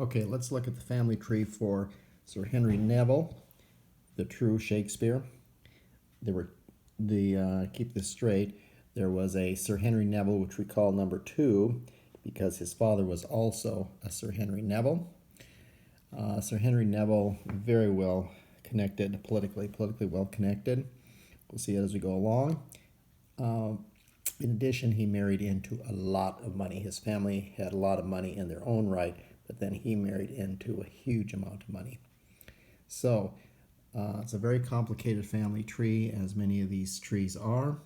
Okay, let's look at the family tree for Sir Henry Neville, the true Shakespeare. Keep this straight, there was a Sir Henry Neville, which we call number 2, because his father was also a Sir Henry Neville. Sir Henry Neville, very well connected, politically well connected. We'll see it as we go along. In addition, he married into a lot of money. His family had a lot of money in their own right, but then he married into a huge amount of money. So it's a very complicated family tree, as many of these trees are.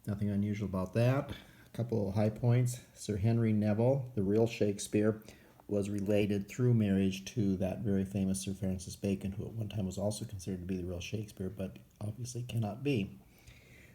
Nothing unusual about that. A couple of high points. Sir Henry Neville, the real Shakespeare, was related through marriage to that very famous Sir Francis Bacon, who at one time was also considered to be the real Shakespeare, but obviously cannot be.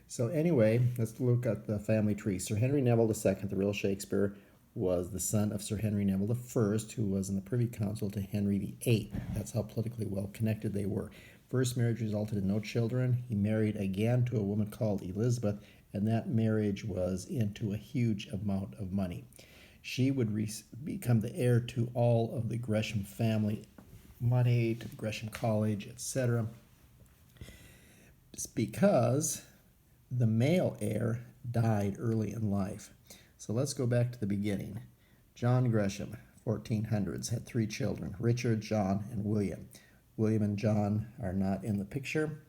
So anyway, let's look at the family tree. Sir Henry Neville II, the real Shakespeare, was the son of Sir Henry Neville I, who was in the Privy Council to Henry VIII. That's how politically well connected they were. First marriage resulted in no children. He married again to a woman called Elizabeth, and that marriage was into a huge amount of money. She would become the heir to all of the Gresham family money, to the Gresham College, etc. It's because the male heir died early in life. So let's go back to the beginning. John Gresham, 1400s, had 3 children, Richard, John, and William. William and John are not in the picture.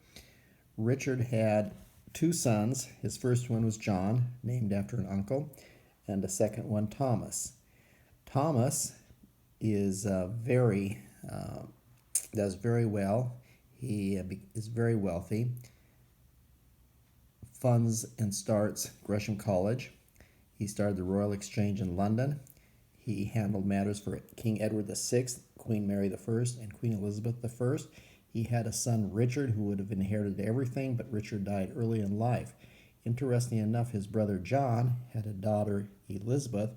Richard had 2 sons. His first one was John, named after an uncle, and the second one, Thomas. Thomas is does very well. He is very wealthy. Funds and starts Gresham College. He started the Royal Exchange in London. He handled matters for King Edward VI, Queen Mary I, and Queen Elizabeth I. He had a son, Richard, who would have inherited everything, but Richard died early in life. Interestingly enough, his brother John had a daughter, Elizabeth,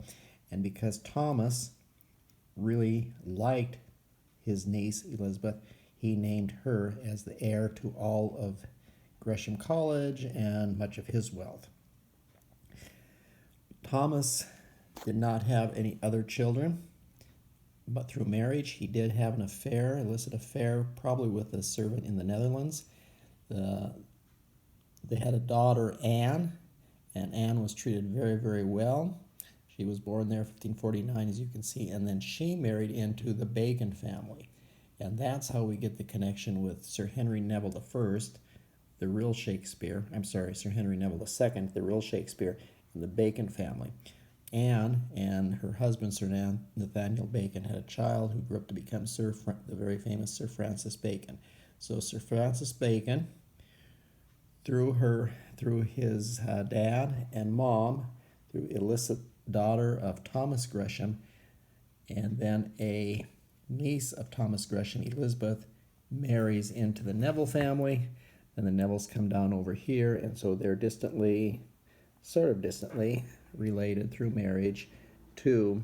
and because Thomas really liked his niece, Elizabeth, he named her as the heir to all of Gresham College and much of his wealth. Thomas did not have any other children, but through marriage he did have an affair, illicit affair, probably with a servant in the Netherlands. They had a daughter, Anne, and Anne was treated very, very well. She was born there in 1549, as you can see, and then she married into the Bacon family. And that's how we get the connection with Sir Henry Neville I, the real Shakespeare. Sir Henry Neville II, the real Shakespeare, and the Bacon family. Anne and her husband, Sir Nathaniel Bacon, had a child who grew up to become the very famous Sir Francis Bacon. So Sir Francis Bacon, through his dad and mom, through illicit daughter of Thomas Gresham, and then a niece of Thomas Gresham, Elizabeth, marries into the Neville family, and the Nevilles come down over here, and so they're sort of distantly related through marriage to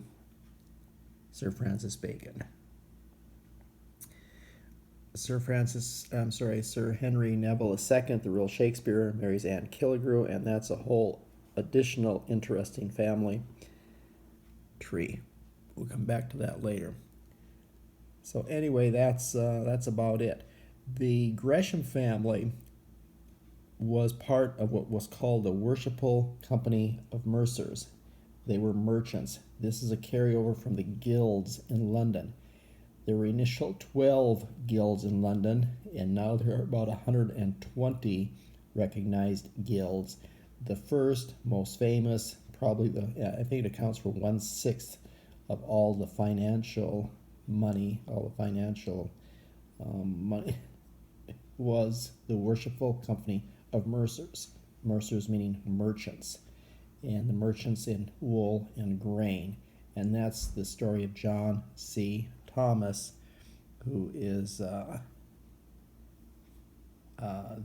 Sir Francis Bacon. Sir Henry Neville II, the real Shakespeare, marries Anne Killigrew, and that's a whole additional interesting family tree. We'll come back to that later. So anyway, that's about it. The Gresham family was part of what was called the Worshipful Company of Mercers. They were merchants. This is a carryover from the guilds in London. There were initial 12 guilds in London, and now there are about 120 recognized guilds. The first, most famous, probably I think it accounts for 1/6 of all the financial money, was the Worshipful Company of Mercers. Mercers meaning merchants, and the merchants in wool and grain. And that's the story of John C. Thomas, who is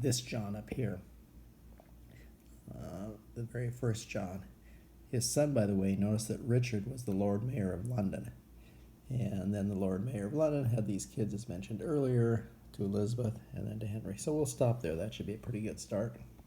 this John up here, the very first John. His son, by the way, notice that Richard was the Lord Mayor of London. And then the Lord Mayor of London had these kids, as mentioned earlier, to Elizabeth and then to Henry. So we'll stop there. That should be a pretty good start.